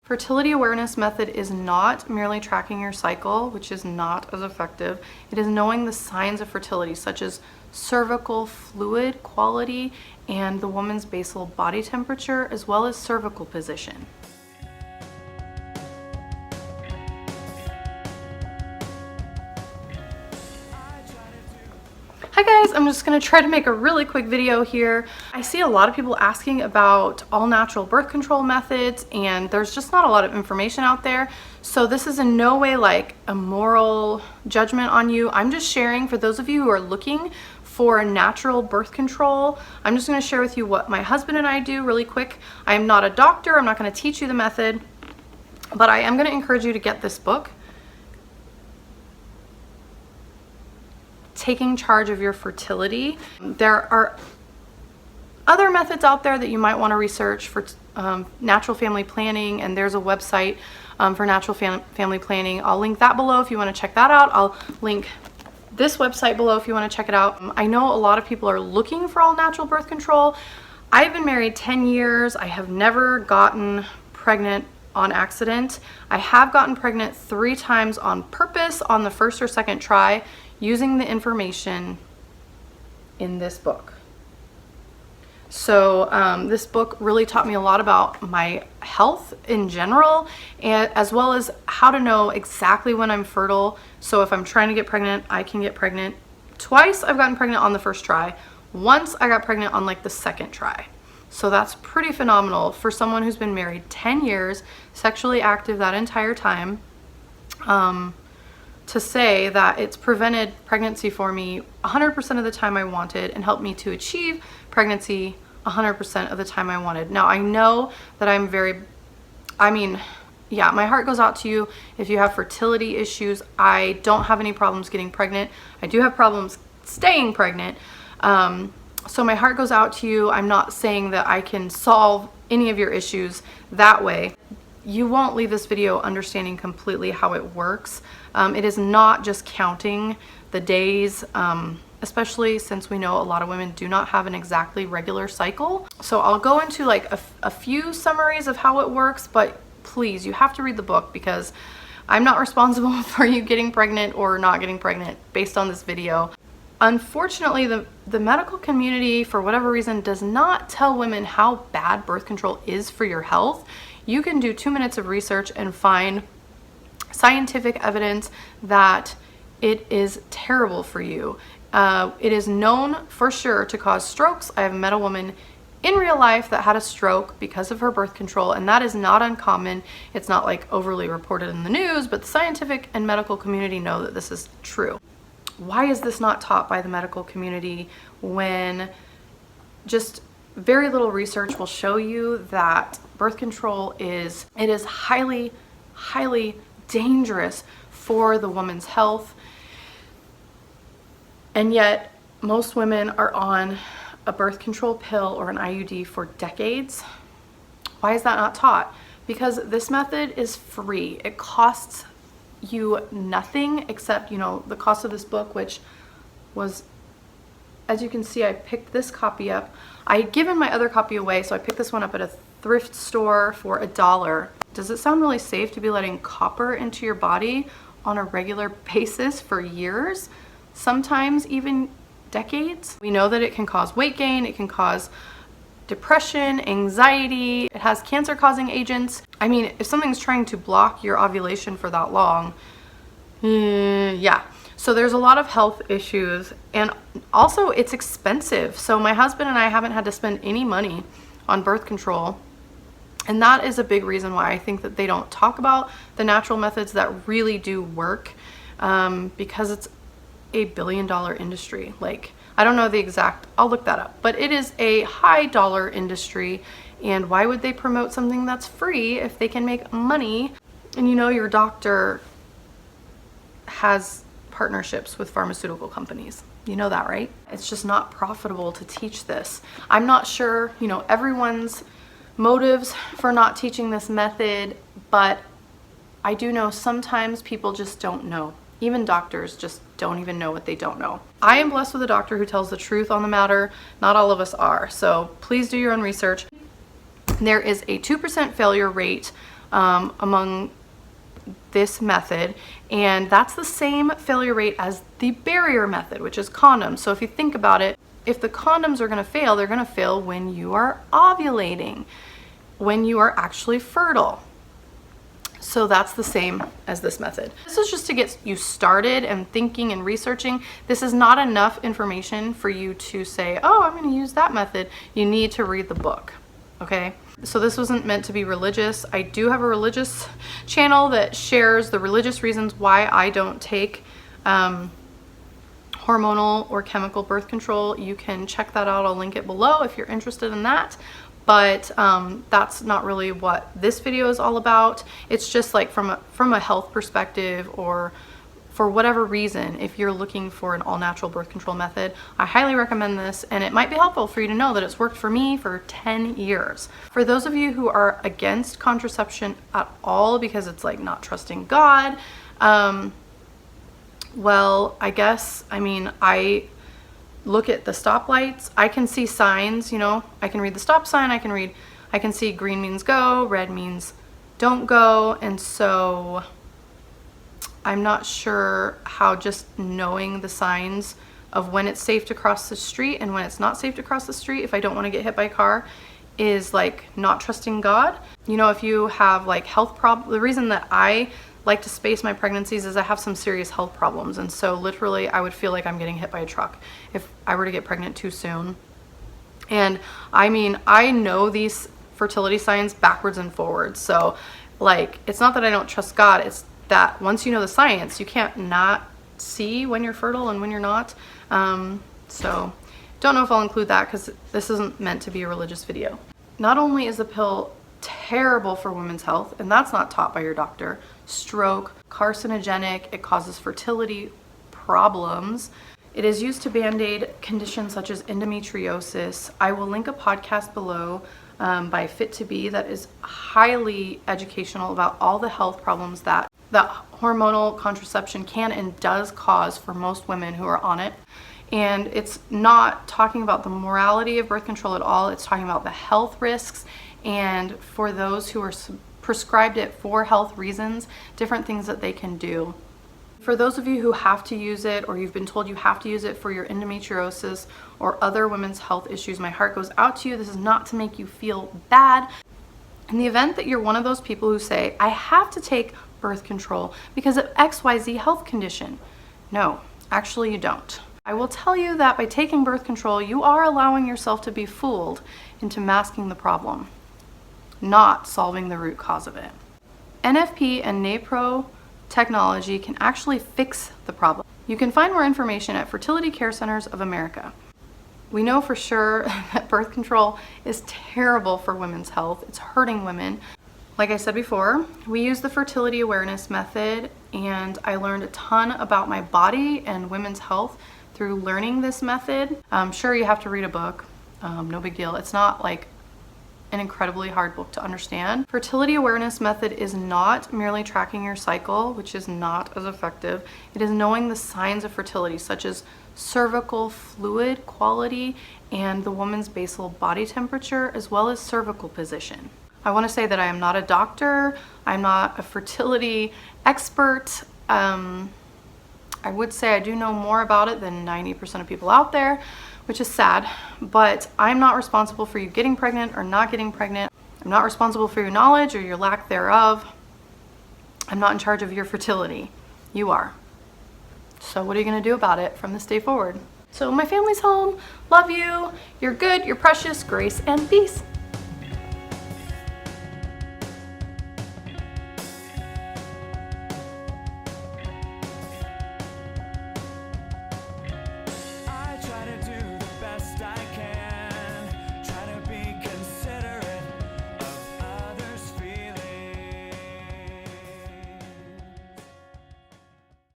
Fertility awareness method is not merely tracking your cycle, which is not as effective. It is knowing the signs of fertility, such as cervical fluid quality and the woman's basal body temperature, as well as cervical position. Hi guys, I'm just gonna try to make a really quick video here. I see a lot of people asking about all natural birth control methods, and there's just not a lot of information out there. So this is in no way like a moral judgment on you. I'm just sharing for those of you who are looking for natural birth control. I'm just gonna share with you what my husband and I do really quick. I am not a doctor, I'm not gonna teach you the method, but I am gonna encourage you to get this book, Taking Charge of Your Fertility. There are other methods out there that you might want to research for natural family planning, and there's a website for natural family planning. I'll link that below if you want to check that out. I'll link this website below if you want to check it out. I know a lot of people are looking for all natural birth control. I've been married 10 years. I have never gotten pregnant on accident. I have gotten pregnant 3 times on purpose on the first or second try, using the information in this book. So this book really taught me a lot about my health in general, and as well as how to know exactly when I'm fertile. So if I'm trying to get pregnant, I can get pregnant. Twice I've gotten pregnant on the first try. Once I got pregnant on like the second try. So that's pretty phenomenal for someone who's been married 10 years, sexually active that entire time. To say that it's prevented pregnancy for me 100% of the time I wanted and helped me to achieve pregnancy 100% of the time I wanted. Now I know that yeah, my heart goes out to you if you have fertility issues. I don't have any problems getting pregnant. I do have problems staying pregnant. So my heart goes out to you. I'm not saying that I can solve any of your issues that way. You won't leave this video understanding completely how it works. It is not just counting the days, especially since we know a lot of women do not have an exactly regular cycle. So I'll go into like a few summaries of how it works, but please, you have to read the book because I'm not responsible for you getting pregnant or not getting pregnant based on this video. Unfortunately, the medical community, for whatever reason, does not tell women how bad birth control is for your health. You can do 2 minutes of research and find scientific evidence that it is terrible for you. It is known for sure to cause strokes. I have met a woman in real life that had a stroke because of her birth control, and that is not uncommon. It's not like overly reported in the news, but the scientific and medical community know that this is true. Why is this not taught by the medical community when just very little research will show you that birth control is highly, highly dangerous for the woman's health, and yet most women are on a birth control pill or an IUD for decades? Why is that not taught? Because this method is free. It costs you nothing except, the cost of this book, which was, as you can see, I picked this copy up. I had given my other copy away, so I picked this one up at a thrift store for $1. Does it sound really safe to be letting copper into your body on a regular basis for years, sometimes even decades? We know that it can cause weight gain, it can cause depression, anxiety, it has cancer-causing agents. I mean, if something's trying to block your ovulation for that long, yeah. So there's a lot of health issues, and also it's expensive. So my husband and I haven't had to spend any money on birth control, and that is a big reason why I think that they don't talk about the natural methods that really do work, because it's a billion-dollar industry. Like, I don't know the exact, I'll look that up, but it is a high-dollar industry, and why would they promote something that's free if they can make money? And your doctor has partnerships with pharmaceutical companies. You know that, right? It's just not profitable to teach this. I'm not sure, everyone's motives for not teaching this method, but I do know sometimes people just don't know. Even doctors just don't even know what they don't know. I am blessed with a doctor who tells the truth on the matter. Not all of us are, so please do your own research. There is a 2% failure rate among this method, and that's the same failure rate as the barrier method, which is condoms. So if you think about it, if the condoms are going to fail, they're going to fail when you are ovulating, when you are actually fertile. So that's the same as this method. This is just to get you started and thinking and researching. This is not enough information for you to say, oh, I'm going to use that method. You need to read the book, okay? So this wasn't meant to be religious. I do have a religious channel that shares the religious reasons why I don't take hormonal or chemical birth control. You can check that out. I'll link it below if you're interested in that. But that's not really what this video is all about. It's just like from a health perspective, or for whatever reason, if you're looking for an all-natural birth control method, I highly recommend this, and it might be helpful for you to know that it's worked for me for 10 years. For those of you who are against contraception at all because it's like not trusting God, well, I look at the stoplights. I can see signs, you know, I can read the stop sign, I can see green means go, red means don't go, and so I'm not sure how just knowing the signs of when it's safe to cross the street and when it's not safe to cross the street, if I don't want to get hit by a car, is like not trusting God. You know, if you have like health problems, the reason that I like to space my pregnancies is I have some serious health problems, and so literally I would feel like I'm getting hit by a truck if I were to get pregnant too soon. And I mean, I know these fertility signs backwards and forwards, so like it's not that I don't trust God, it's that once you know the science, you can't not see when you're fertile and when you're not. So don't know if I'll include that because this isn't meant to be a religious video. Not only is the pill terrible for women's health, and that's not taught by your doctor, stroke, carcinogenic, it causes fertility problems. It is used to band-aid conditions such as endometriosis. I will link a podcast below by Fit to Be that is highly educational about all the health problems that hormonal contraception can and does cause for most women who are on it. And it's not talking about the morality of birth control at all. It's talking about the health risks, and for those who are prescribed it for health reasons, different things that they can do. For those of you who have to use it, or you've been told you have to use it for your endometriosis or other women's health issues, my heart goes out to you. This is not to make you feel bad. In the event that you're one of those people who say, I have to take birth control because of XYZ health condition. No, actually you don't. I will tell you that by taking birth control, you are allowing yourself to be fooled into masking the problem, not solving the root cause of it. NFP and NaPro technology can actually fix the problem. You can find more information at Fertility Care Centers of America. We know for sure that birth control is terrible for women's health. It's hurting women. Like I said before, we use the fertility awareness method, and I learned a ton about my body and women's health through learning this method. Sure, you have to read a book, no big deal. It's not like an incredibly hard book to understand. Fertility awareness method is not merely tracking your cycle, which is not as effective. It is knowing the signs of fertility, such as cervical fluid quality and the woman's basal body temperature, as well as cervical position. I want to say that I am not a doctor. I'm not a fertility expert. I would say I do know more about it than 90% of people out there, which is sad, but I'm not responsible for you getting pregnant or not getting pregnant. I'm not responsible for your knowledge or your lack thereof. I'm not in charge of your fertility. You are. So what are you going to do about it from this day forward? So my family's home. Love you. You're good. You're precious. Grace and peace.